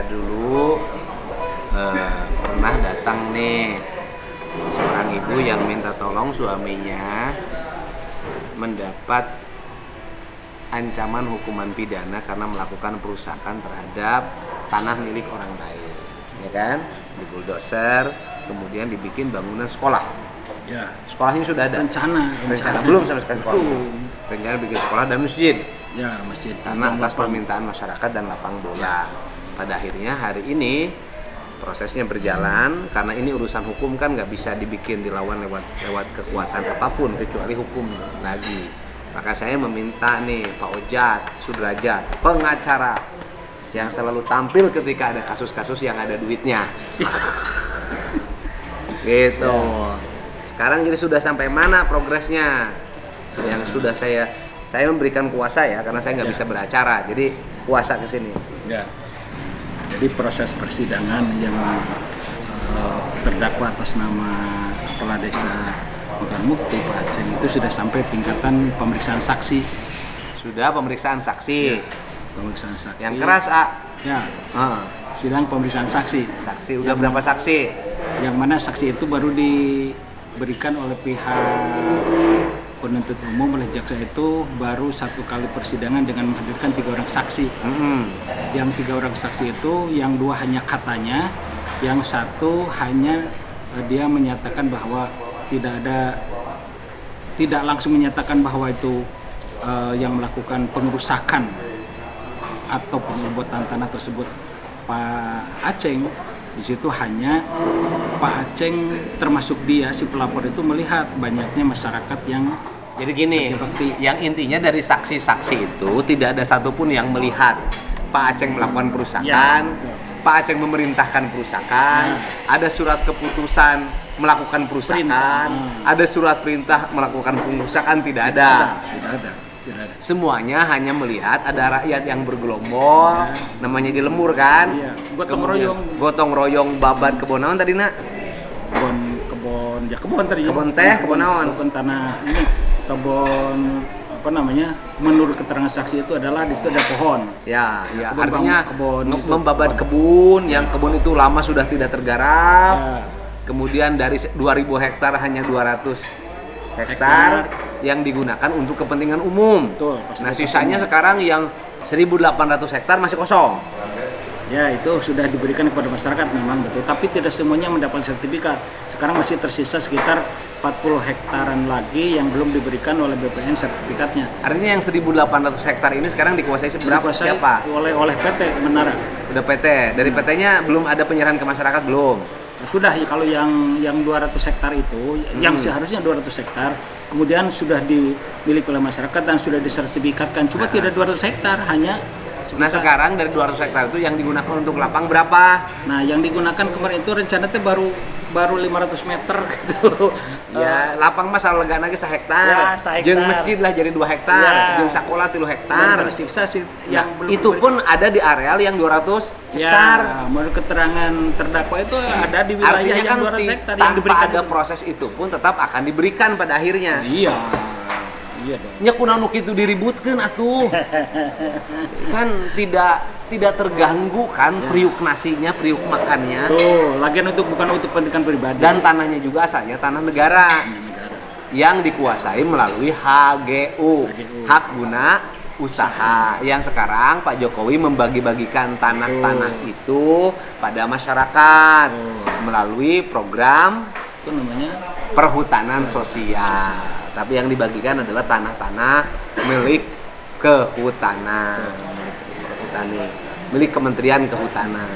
dulu pernah datang nih seorang ibu yang minta tolong suaminya mendapat ancaman hukuman pidana karena melakukan perusakan terhadap tanah milik orang lain, ya kan? Di bulldozer, kemudian dibikin bangunan sekolah. Ya. Sekolahnya sudah ada. Rencana. Belum sama sekali sekolah. Rencana bikin sekolah dan masjid. Ya, masjid. Karena atas permintaan masyarakat dan lapang bola. Ya. Pada akhirnya hari ini prosesnya berjalan karena ini urusan hukum kan nggak bisa dibikin dilawan lewat kekuatan apapun kecuali hukum lagi. Maka saya meminta nih Pak Ojat Sudrajat, pengacara yang selalu tampil ketika ada kasus-kasus yang ada duitnya. Gitu. Sekarang jadi sudah sampai mana progresnya? Yang sudah saya memberikan kuasa ya karena saya nggak bisa beracara, jadi kuasa ke sini. Ya. Jadi proses persidangan yang terdakwa atas nama Kepala Desa Mekarmukti Pak Aceng itu sudah sampai tingkatan pemeriksaan saksi. Sudah pemeriksaan saksi. Ya, pemeriksaan saksi. Yang keras, A. Ya. Sidang pemeriksaan saksi. Saksi udah berapa saksi? Yang mana saksi itu baru diberikan oleh pihak penuntut umum oleh jaksa itu baru 1 kali persidangan dengan menghadirkan 3 orang saksi. Yang 3 orang saksi itu yang 2 hanya katanya, yang 1 hanya dia menyatakan bahwa tidak langsung menyatakan bahwa itu yang melakukan pengerusakan atau pengobotan tanah tersebut Pak Aceng. Di situ hanya Pak Aceng termasuk dia si pelapor itu melihat banyaknya masyarakat yang jadi gini, yang intinya dari saksi-saksi itu tidak ada satupun yang melihat Pak Aceng melakukan perusakan, Pak Aceng memerintahkan perusakan, ada surat keputusan melakukan perusakan, ada surat perintah melakukan pengurusakan, tidak ada. Tidak ada. Semuanya hanya melihat ada rakyat yang bergelombol, namanya di lembur kan? Iya. Gotong royong babat kebon naon tadi nak? Kebon tadi. Kebon teh, kebon naon? Kebon tanah ini, kebon apa namanya? Menurut keterangan saksi itu adalah di situ ada pohon. Ya, kebun artinya kebun membabat kebun yang kebun itu lama sudah tidak tergarap. Ya. Kemudian dari 2.000 hektar hanya 200 hektar yang digunakan untuk kepentingan umum. Betul, nah sisanya sekarang yang 1.800 hektar masih kosong. Ya, itu sudah diberikan kepada masyarakat memang betul, tapi tidak semuanya mendapat sertifikat. Sekarang masih tersisa sekitar 40 hektaran lagi yang belum diberikan oleh BPN sertifikatnya. Artinya yang 1.800 hektar ini sekarang dikuasai siapa? Oleh PT Menara. Udah PT. Dari PT-nya belum ada penyerahan ke masyarakat belum? Sudah ya, kalau yang 200 hektar itu yang seharusnya 200 hektar kemudian sudah dimiliki oleh masyarakat dan sudah disertifikatkan, cuma tidak 200 hektar hanya sekitar. Nah sekarang dari 200 hektar itu yang digunakan untuk lapang berapa? Nah yang digunakan kemarin itu rencananya baru 500 meter gitu. Ya, lapang mah salega lagi 1 hektar. Ya, 1 hektar. Jeung masjid lah jadi 2 hektar, Ya. jeung sakola 3 hektar. Dan tersiksa sih yang belum itu pun ada di areal yang 200 hektar. Ya, menurut keterangan terdakwa itu ada di wilayah artinya yang kan 200 hektar yang tanpa diberikan ada proses itu pun tetap akan diberikan pada akhirnya. Iya dong. Nya kunaon nu kitu diributkeun atuh. Kan tidak terganggu kan periuk nasinya, periuk makannya. Tuh, lagian bukan untuk pendidikan pribadi. Dan tanahnya juga asalnya tanah negara. Yang dikuasai melalui HGU, hak guna usaha. Yang sekarang Pak Jokowi membagi-bagikan tanah-tanah itu pada masyarakat melalui program itu namanya perhutanan sosial. Tapi yang dibagikan adalah tanah-tanah milik kehutanan, milik Kementerian Kehutanan.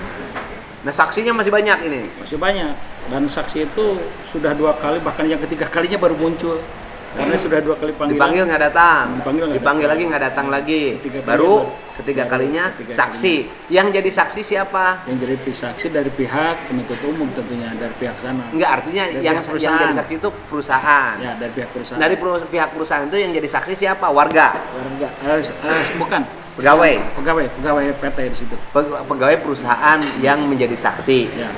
Nah saksinya masih banyak ini. Masih banyak, dan saksi itu sudah 2 kali, bahkan yang ketiga kalinya baru muncul karena sudah 2 kali panggilan. Dipanggil nggak datang, Dipanggil lagi nggak datang lagi. Ketiga kalinya saksi. Yang jadi saksi siapa? Yang jadi saksi dari pihak penuntut umum tentunya, dari pihak sana. Enggak, artinya yang jadi saksi itu perusahaan. Ya, dari pihak perusahaan. Dari pihak perusahaan itu yang jadi saksi siapa? Warga. Bukan. Pegawai PT di situ. Pegawai perusahaan yang menjadi saksi. Ya.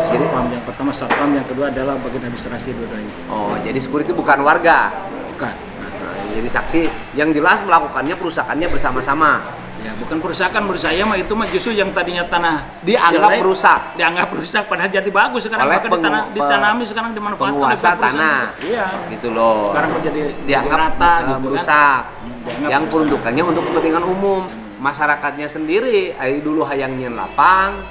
Satpam yang pertama satpam, yang kedua adalah bagian administrasi dua-duanya. Oh, jadi security bukan warga. Bukan. Nah, jadi saksi yang jelas melakukannya perusahaannya bersama-sama. Ya, bukan perusakan menurut saya mah, itu mah justru yang tadinya tanah Dianggap jelek, rusak dianggap rusak padahal jadi bagus sekarang, oleh maka ditanami sekarang dimanfaatkan penguasa oleh bagus. tanah. Iya. Gitu loh. Sekarang kok jadi dianggap rata gitu kan. merusak. Dianggap Yang merusak. peruntukannya untuk kepentingan umum. Masyarakatnya sendiri, ai dulu hayang nyen lapang,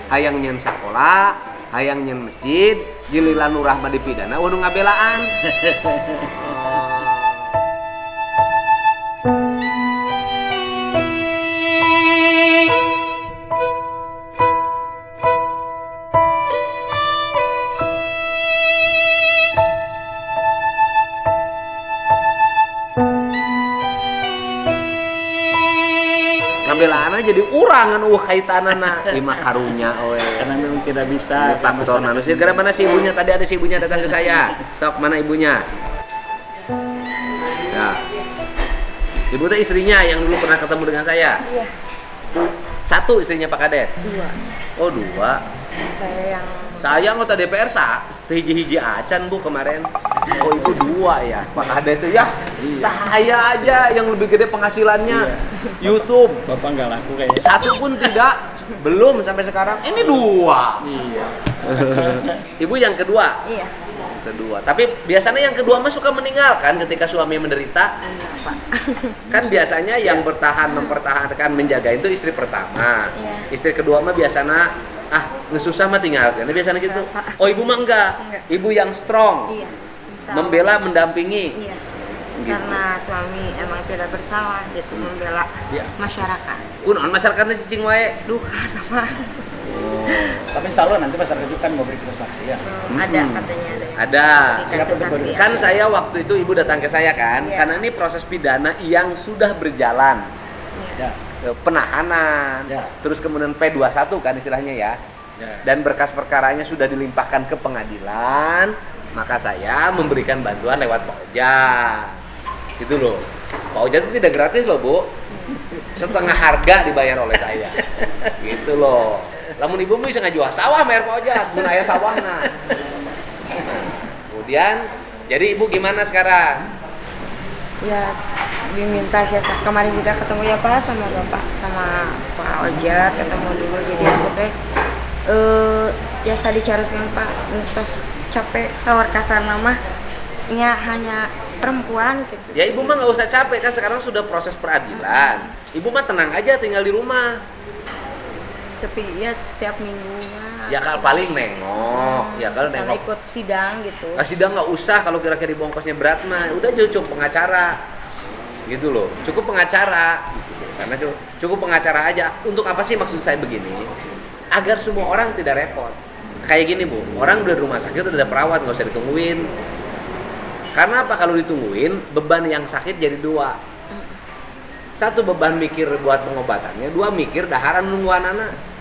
hayang nyen sakola, hayang nyen masjid, giliran nu rahma dipidana anu ngabelaan. Ngabelaan jadi urangan kaitanana lima karunya Karena memang tidak bisa. faktor manusia. Gara mana si ibunya tadi, ada si ibunya datang ke saya. Sok, mana ibunya? Ya. Ibu itu istrinya yang dulu pernah ketemu dengan saya. Iya, Satu istrinya Pak Kades. 2. Oh, 2. Saya yang Saya anggota DPR hiji-hiji acan Bu kemarin. Oh, itu 2 ya. Pak Kades tuh ya. Saya aja yang lebih gede penghasilannya. YouTube. Bapak nggak laku kayaknya. Satu pun tidak. Belum sampai sekarang. Ini 2. Iya. Ibu yang kedua. iya, Kedua. Tapi biasanya yang kedua mah suka meninggalkan ketika suami menderita. iya Pak. Kan biasanya yang mempertahankan, menjaga itu istri pertama. Iya. Istri kedua mah biasanya ngesusah mah tinggalkan. Biasanya gitu. Enggak, Pak. Oh, ibu mah enggak. Enggak. Ibu yang strong. Iya, bisa. Membela, mendampingi. Iya. Gitu. Karena suami emang tidak bersalah, gitu membela Iya. masyarakat. Kunaon masyarakatnya cicing wae. Duka sama Tapi insya Allah nanti masyarakat itu kan mau beri kesaksian. ada katanya ada. Ada. Berikan kesaksian. Kan saya waktu itu ibu datang ke saya kan, Iya. karena ini proses pidana yang sudah berjalan. Iya. Ya. Penahanan, Ya. terus kemudian P21 kan istilahnya ya. Ya. Dan berkas perkaranya sudah dilimpahkan ke pengadilan, maka saya memberikan bantuan lewat Pak Oja. Gitu loh. Pak Oja itu tidak gratis loh, Bu. Setengah harga dibayar oleh saya. Gitu loh. Lamun ibu bisa ngajual sawah bayar Pak Oja, mun aya sawahna. Kemudian jadi ibu gimana sekarang? Ya, diminta saya kemarin juga ketemu ya Pak sama Bapak sama Pak Oja, ketemu dulu jadi aku teh ya tadi caruskan Pak terus capek sawar kasar nama nya hanya perempuan gitu. Ya ibu mah nggak usah capek kan sekarang sudah proses peradilan. Ibu mah tenang aja tinggal di rumah. Tapi ya setiap minggunya Ya kalau paling nengok, ya kalau misalnya nengok. ikut sidang gitu. Sidang nggak usah kalau kira-kira ibu ongkosnya berat mah, udah cukup pengacara. Gitu loh, cukup pengacara. Gitu. Karena cukup pengacara aja. Untuk apa sih maksud saya begini? Agar semua orang tidak repot. Kayak gini Bu, orang udah di rumah sakit udah ada perawat, nggak usah ditungguin. Karena apa? Kalau ditungguin, beban yang sakit jadi 2. Satu beban mikir buat pengobatannya, 2 mikir daharan nungguan anak.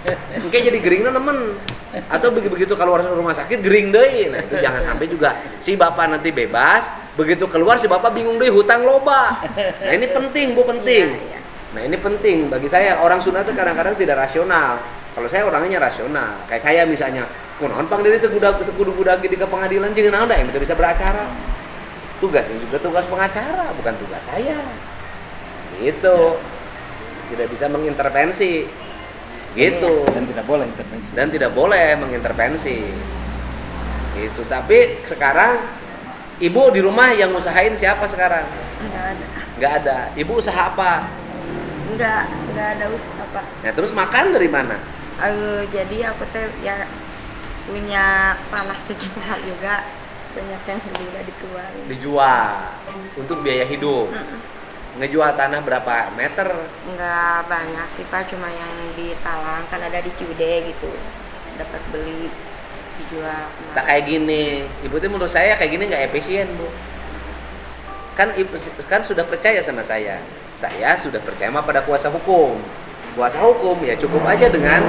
Kayak jadi geringnya nemen. Atau begitu keluar rumah sakit gering deui. Nah, itu jangan sampai juga si bapak nanti bebas, begitu keluar si bapak bingung deui hutang loba. Nah, ini penting Bu, penting. Iya, iya. Nah, ini penting bagi saya. Orang Sunda itu kadang-kadang tidak rasional. Kalau saya orangnya rasional. Kayak saya misalnya, kunaon pang deui teu kudu-kudu di ke pengadilan jeung naon da yang bisa beracara. Tugasnya juga tugas pengacara, bukan tugas saya. Gitu. Tidak bisa mengintervensi. Gitu. Dan tidak boleh intervensi. Dan tidak boleh mengintervensi. Gitu. Tapi sekarang ibu di rumah yang usahain siapa sekarang? Enggak ada. Nggak ada. Ibu usaha apa? Enggak ada usaha Pak. Nah, terus makan dari mana? Jadi aku teh ya punya tanah sejumlah juga, banyak yang juga dikeluarin. Dijual untuk biaya hidup. Ngejual tanah berapa meter? Enggak banyak sih Pak, cuma yang di Talang kan ada di Ciwidey gitu, dapat beli dijual. Tak kayak gini. Ibu tuh menurut saya kayak gini nggak efisien Bu. Kan sudah percaya sama saya. Saya sudah percaya sama pada kuasa hukum. Kuasa hukum ya cukup aja dengan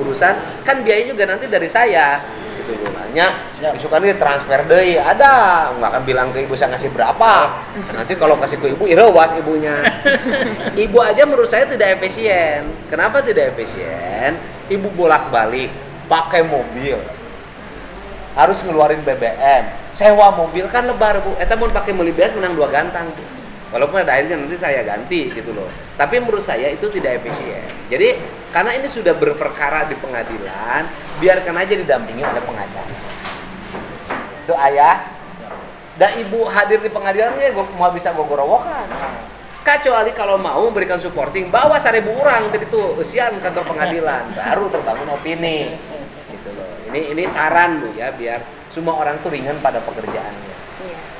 urusan, kan biayanya juga nanti dari saya. Gitu loh. Nanya, isukan ini transfer deui ada, nggak akan bilang ke ibu saya ngasih berapa. Nanti kalau kasih ke ibu irewas ibunya. Ibu aja menurut saya tidak efisien. Kenapa tidak efisien? Ibu bolak-balik pakai mobil. Harus ngeluarin BBM. Sewa mobil kan lebar Bu. Eta mun pakai meuli beas menang 2 gantang. Walaupun pada akhirnya nanti saya ganti gitu loh. Tapi menurut saya itu tidak efisien. Jadi karena ini sudah berperkara di pengadilan, biarkan aja didampingi oleh pengacara. Itu ayah dan ibu hadir di pengadilan ya mau bisa gogorowokan. Kecuali kalau mau memberikan supporting, bawa 1.000 orang dari itu usian kantor pengadilan, baru terbangun opini. Gitu loh. Ini saran Bu ya, biar semua orang tuh ringan pada pekerjaannya.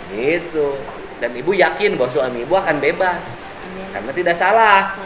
Gitu. Dan ibu yakin bahwa suami ibu akan bebas. Amin. Karena tidak salah.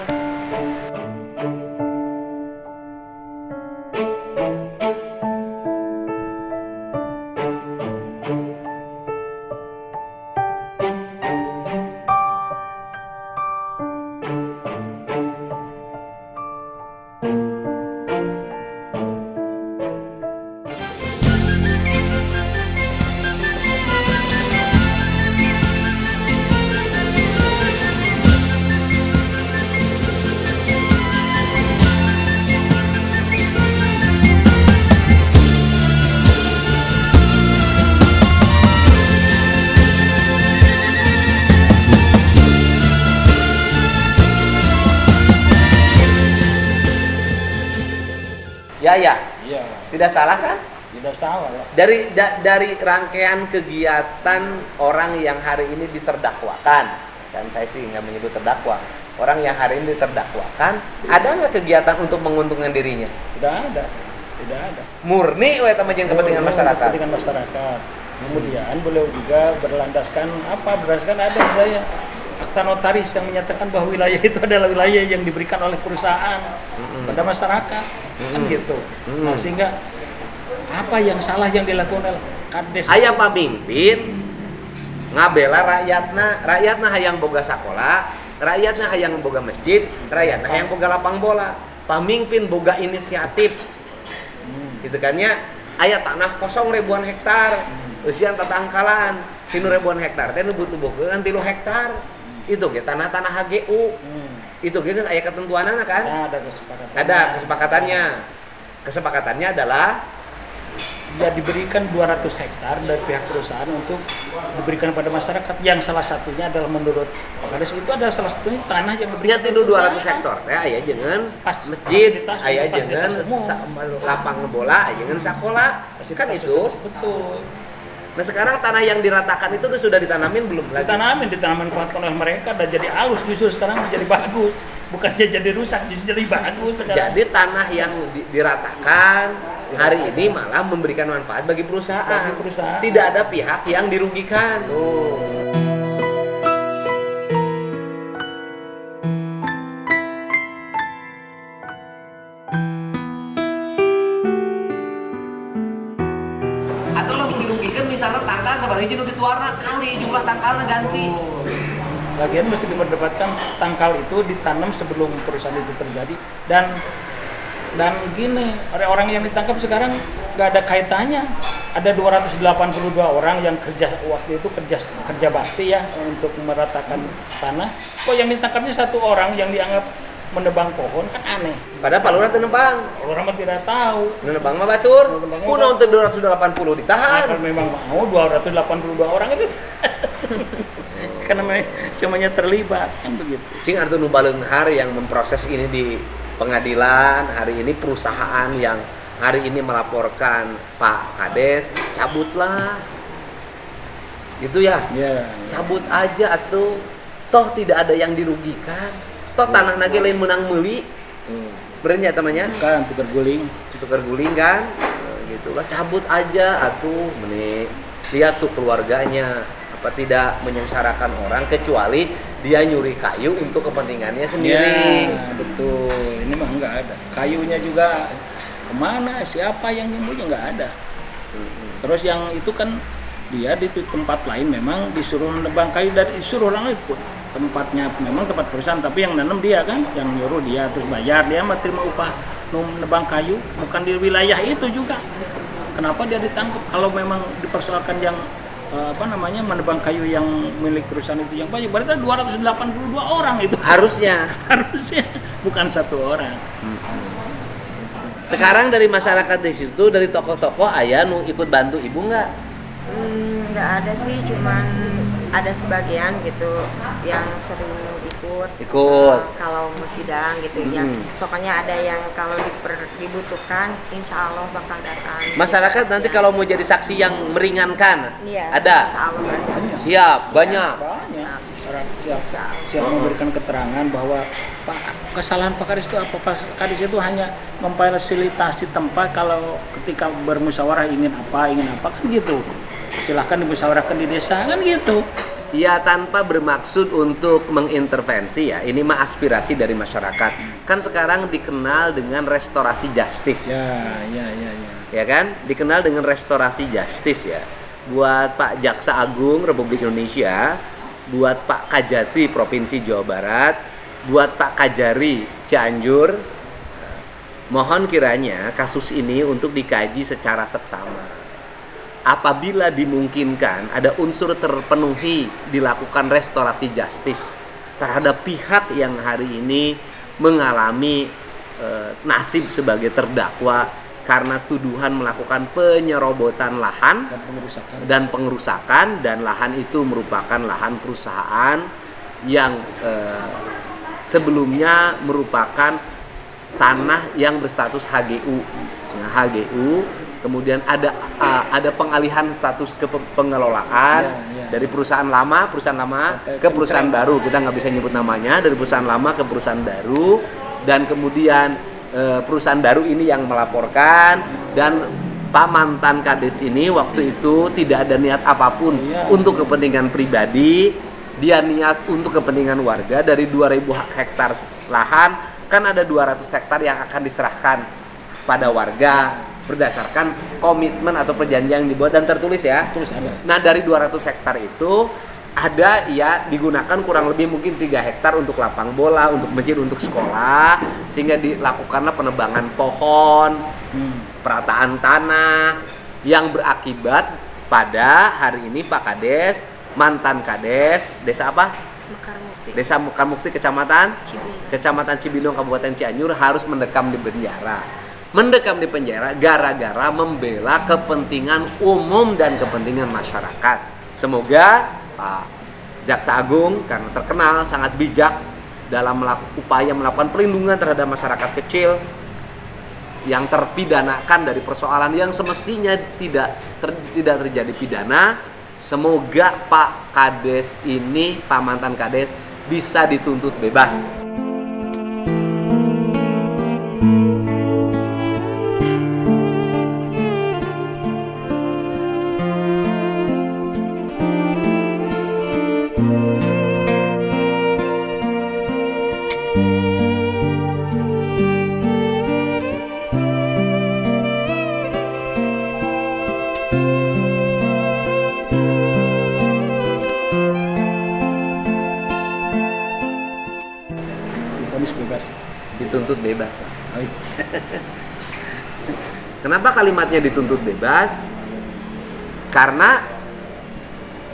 Ya. Iya. Tidak salah kan? Tidak salah lah. Dari rangkaian kegiatan orang yang hari ini diterdakwakan, dan saya sih nggak menyebut terdakwa, orang yang hari ini diterdakwakan, ada nggak kegiatan untuk menguntungkan dirinya? Tidak ada. Murni tamajan kepentingan masyarakat. Kepentingan masyarakat. Kemudian beliau juga berdasarkan ada saya akta notaris yang menyatakan bahwa wilayah itu adalah wilayah yang diberikan oleh perusahaan pada masyarakat, kan gitu. Nah, sehingga apa yang salah yang dilakukan oleh Kades? Aya pamimpin ngabela rakyatna hayang boga sakola, rakyatna hayang boga masjid, rakyatna hayang boga lapang bola. Pamimpin boga inisiatif. Gitu kan ya, aya tanah kosong ribuan hektar, usian tatangkalan, 3 ribuan hektar teh nu butuh-butuh 3 hektar. Itu ge tanah-tanah HGU. Itu ge aya ketentuanana kan? Ada kesepakatannya. Kesepakatannya adalah ya diberikan 200 hektar dari pihak perusahaan untuk diberikan pada masyarakat, yang salah satunya adalah menurut Pak Kades itu adalah salah satunya tanah yang diberikan nya 200 hektar teh aya jeung masjid, aya jeung lapang bola, aya jeung sakola. Kan itu betul. Nah sekarang tanah yang diratakan itu sudah ditanamin belum lagi? Ditanamin oleh mereka dan jadi halus, justru sekarang menjadi bagus, bukannya jadi rusak, justru jadi bagus sekarang. Jadi tanah yang diratakan hari ini malah memberikan manfaat bagi perusahaan. Tidak ada pihak yang dirugikan. Misalnya tangkal sebenarnya jadi dituarna kali jumlah tangkalnya ganti. Lagian mesti diperdebatkan tangkal itu ditanam sebelum perusahaan itu terjadi dan gini, orang yang ditangkap sekarang nggak ada kaitannya. Ada 282 orang yang waktu itu kerja bakti ya untuk meratakan tanah. Kok yang ditangkapnya 1 orang yang dianggap menebang pohon, kan aneh. Padahal Pak Lurah teu nebang. Orang mah tidak tahu. Nebang mah batur. Kunaon teu 280 ditahan. Kalau memang mau 282 orang itu karena semuanya terlibat kan begitu. Cing artu nu baleunghar yang memproses ini di pengadilan, hari ini perusahaan yang hari ini melaporkan Pak Kades, cabutlah. Gitu ya? Iya. Cabut aja atuh. Toh tidak ada yang dirugikan. Toh tanah nage lain menang meuli. Bener ya temannya? Kan tukar guling kan? Gitulah cabut aja atuh meni. Lihat tuh keluarganya apa tidak menyengsarakan orang kecuali dia nyuri kayu untuk kepentingannya sendiri. Ya, betul. Ini mah enggak ada. Kayunya juga kemana? Siapa yang nyembunyi? Enggak ada. Terus yang itu kan dia di tempat lain memang disuruh nebang kayu dan disuruh orang lain pun. Tempatnya memang tempat perusahaan tapi yang nanam dia kan, yang nyuruh dia terus bayar, dia mah terima upah nebang kayu, bukan di wilayah itu juga. Kenapa dia ditangkap kalau memang dipersoalkan yang menebang kayu yang milik perusahaan itu yang banyak, berarti 282 orang itu harusnya bukan 1 orang. Sekarang dari masyarakat di situ, dari tokoh-tokoh aya nu ikut bantu ibu nggak? Nggak ada sih, cuman ada sebagian gitu yang sering ikut kalau mau sidang gitu ya. Pokoknya ada yang kalau dibutuhkan insya Allah bakal datang. Masyarakat nanti kalau mau jadi saksi yang meringankan, iya, ada? insya Allah ada. Siap, banyak. Orang siap memberikan keterangan bahwa kesalahan Pak Kades itu apa? Pak Kades itu hanya memfasilitasi tempat kalau ketika bermusyawarah ingin apa kan gitu. Silahkan dimusyawarahkan di desa kan gitu. Ya, tanpa bermaksud untuk mengintervensi ya. Ini mah aspirasi dari masyarakat. Kan sekarang dikenal dengan restorasi justice. Ya kan? Dikenal dengan restorasi justice ya. Buat Pak Jaksa Agung Republik Indonesia, buat Pak Kajati Provinsi Jawa Barat, buat Pak Kajari Cianjur, mohon kiranya kasus ini untuk dikaji secara seksama. Apabila dimungkinkan ada unsur terpenuhi dilakukan restorasi justice terhadap pihak yang hari ini mengalami nasib sebagai terdakwa karena tuduhan melakukan penyerobotan lahan dan pengerusakan, dan lahan itu merupakan lahan perusahaan yang sebelumnya merupakan tanah yang berstatus HGU. Kemudian ada pengalihan status kepengelolaan dari perusahaan lama ke perusahaan baru. Kita nggak bisa nyebut namanya, dari perusahaan lama ke perusahaan baru, dan kemudian perusahaan baru ini yang melaporkan, dan Pak mantan Kades ini waktu itu tidak ada niat apapun untuk kepentingan pribadi. Dia niat untuk kepentingan warga. Dari 2000 hektar lahan kan ada 200 hektar yang akan diserahkan pada warga berdasarkan komitmen atau perjanjian yang dibuat dan tertulis ya. Nah, dari 200 hektar itu ada ya digunakan kurang lebih mungkin 3 hektar untuk lapang bola, untuk masjid, untuk sekolah, sehingga dilakukanlah penebangan pohon, perataan tanah yang berakibat pada hari ini Pak Kades, mantan Kades, desa apa? Mekarmukti. Desa Mekarmukti, Kecamatan Cibinong, Kabupaten Cianjur harus mendekam di penjara gara-gara membela kepentingan umum dan kepentingan masyarakat. Semoga Pak Jaksa Agung karena terkenal sangat bijak dalam upaya melakukan perlindungan terhadap masyarakat kecil yang terpidanakan dari persoalan yang semestinya tidak terjadi pidana. Semoga Pak Kades ini, Pak mantan Kades, bisa dituntut bebas. Dituntut bebas, Pak. Kenapa kalimatnya dituntut bebas? Karena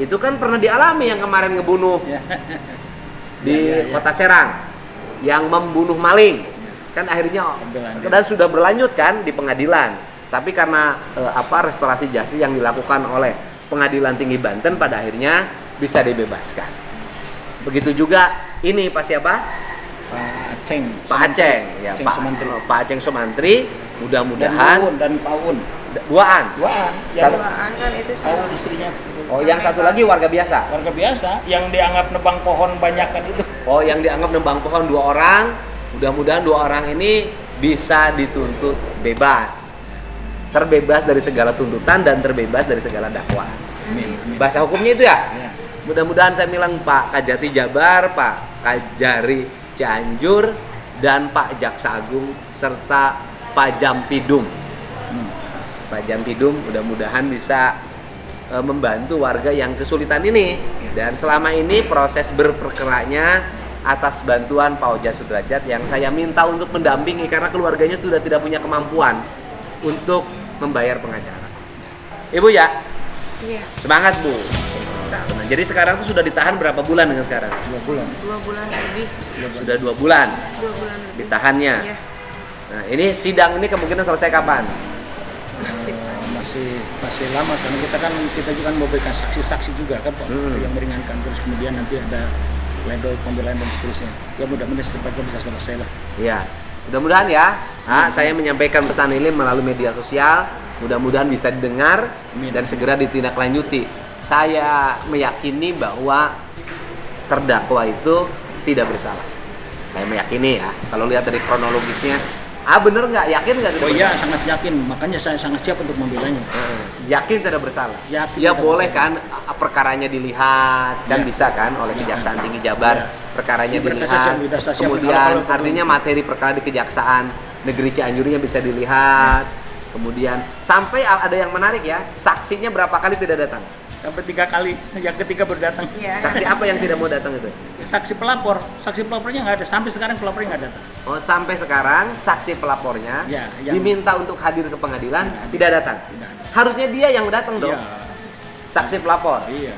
itu kan pernah dialami yang kemarin ngebunuh di Kota Serang, yang membunuh maling, kan akhirnya dan sudah berlanjut kan di pengadilan. Tapi karena restorasi justice yang dilakukan oleh Pengadilan Tinggi Banten, pada akhirnya bisa dibebaskan. Begitu juga ini Pak siapa? Pak Aceng, ya, Pak Aceng Sumantri, mudah-mudahan dan Paun. Duaan Duaan kan itu Paun istrinya. Oh, yang satu lagi warga biasa. Warga biasa yang dianggap nebang pohon banyak kan itu. Oh, yang dianggap nebang pohon 2 orang. Mudah-mudahan 2 orang ini bisa dituntut bebas. Terbebas dari segala tuntutan dan terbebas dari segala dakwaan. Bahasa hukumnya itu ya? Mudah-mudahan saya bilang Pak Kajati Jabar, Pak Kajari Cianjur, dan Pak Jaksa Agung serta Pak Jampidum. Pak Jampidum mudah-mudahan bisa membantu warga yang kesulitan ini. Dan selama ini proses berperkaranya atas bantuan Pak Oja Sudrajat yang saya minta untuk mendampingi karena keluarganya sudah tidak punya kemampuan untuk membayar pengacara. Ibu ya? Iya. Semangat Bu. Nah, jadi sekarang tuh sudah ditahan berapa bulan dengan sekarang? 2 bulan lebih. Sudah 2 bulan. 2 bulan lebih. Ditahannya. Iya. Nah, ini sidang ini kemungkinan selesai kapan? masih lama karena kita juga kan memberikan saksi-saksi juga kan Pak, yang meringankan, terus kemudian nanti ada pledoi pembelaan dan seterusnya. Ya mudah-mudahan secepatnya bisa selesai lah. Iya, mudah-mudahan ya. Saya menyampaikan pesan ini melalui media sosial, mudah-mudahan bisa didengar dan segera ditindaklanjuti. Saya meyakini bahwa terdakwa itu tidak bersalah. Saya meyakini ya, kalau lihat dari kronologisnya, bener nggak? Yakin nggak? Oh iya, sangat yakin. Makanya saya sangat siap untuk membelanya. Yakin tidak bersalah. Yakin Ya tidak boleh bersalah. kan perkaranya dilihat, kan Ya. bisa kan oleh Kejaksaan Tinggi Jabar. Ya. Perkaranya Ini berkas dilihat, yang sudah saya siapkan. kemudian Kalau artinya materi perkara di Kejaksaan Negeri Cianjurnya bisa dilihat. Kemudian sampai ada yang menarik ya, saksinya berapa kali tidak datang? Sampai 3 kali, yang ketiga baru datang. Iya. Saksi apa yang tidak mau datang itu? Saksi pelapornya nggak ada. Sampai sekarang pelapornya nggak datang. Oh, sampai sekarang saksi pelapornya Ya, yang- diminta untuk hadir ke pengadilan tidak datang. Tidak ada. Harusnya dia yang datang dong. Iya. Saksi pelapor. Iya.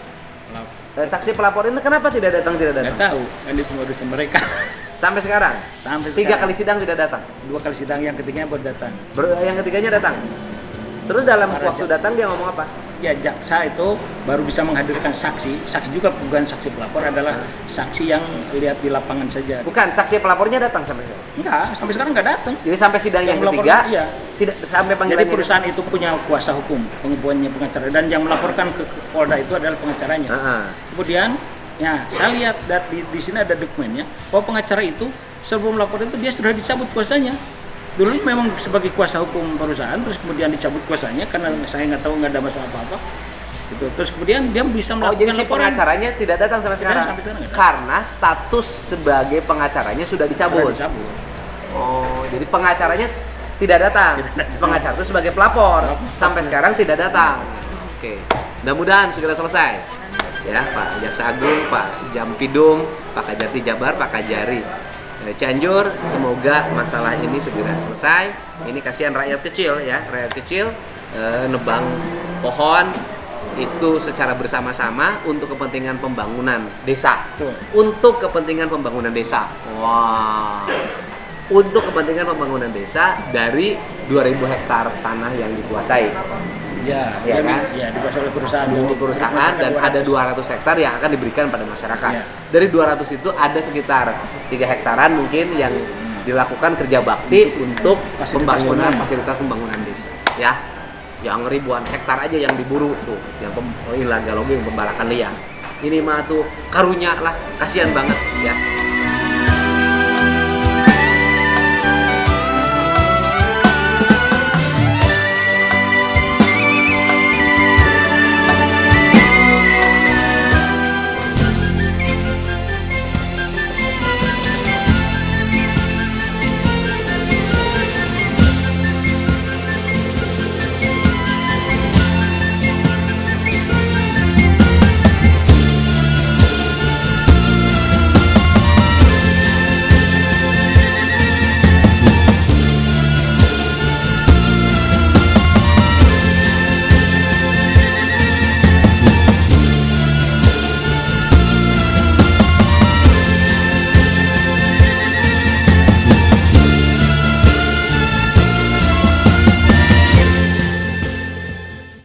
Saksi pelapor ini kenapa tidak datang? Nggak tahu, kan itu urusan mereka. Sampai sekarang. Sampai 3 sekarang. kali sidang tidak datang. 2 kali sidang, yang ketiganya baru datang. Yang ketiganya datang. Terus dalam Para waktu datang dia ngomong apa? Ya jaksa itu baru bisa menghadirkan saksi juga bukan saksi pelapor, adalah saksi yang lihat di lapangan saja. Bukan, saksi pelapornya datang sampai sekarang. Enggak, sampai sekarang nggak datang. Jadi sampai sidang yang Yang ketiga melaporkan, iya. tidak sampai panggilan. Jadi perusahaan itu punya kuasa hukum, pengubuannya pengacara, dan yang melaporkan ke Polda itu adalah pengacaranya. Kemudian, ya saya lihat di sini ada dokumennya bahwa pengacara itu sebelum melaporkan itu dia sudah dicabut kuasanya. Dulu memang sebagai kuasa hukum perusahaan, terus kemudian dicabut kuasanya karena saya nggak tahu, nggak ada masalah apa-apa. Gitu. Terus kemudian dia bisa melakukan Jadi si laporan. pengacaranya tidak datang sampai Tidak, sekarang. sampai sekarang nggak datang. Karena status sebagai pengacaranya sudah dicabut. Dicabut. Oh, jadi pengacaranya tidak datang. Tidak datang. Pengacara itu sebagai pelapor. Pelapor. Sampai sekarang tidak datang. Oke. Mudah-mudahan segera selesai. Ya, Pak Jaksa Agung, Pak Jampidum, Pak Kajati Jabar, Pak Kajari Cianjur, semoga masalah ini segera selesai. Ini kasihan rakyat kecil ya, rakyat kecil nebang pohon itu secara bersama-sama untuk kepentingan pembangunan desa. Betul. Untuk kepentingan pembangunan desa. Wah. Untuk kepentingan pembangunan desa dari 2000 hektar tanah yang dikuasai. Ya, Ya kan? ya dikuasai oleh perusahaan. Di Yang perusahaan dan ada 200. 200 hektar yang akan diberikan pada masyarakat. Ya. Dari 200 itu ada sekitar 3 hektaran mungkin yang dilakukan kerja bakti untuk Fasilitas fasilitas pembangunan desa. Ya, yang ribuan hektar aja yang diburu tuh, yang ilagalogi yang pembalakan liar. Ini mah tuh karunya lah, kasihan banget ya.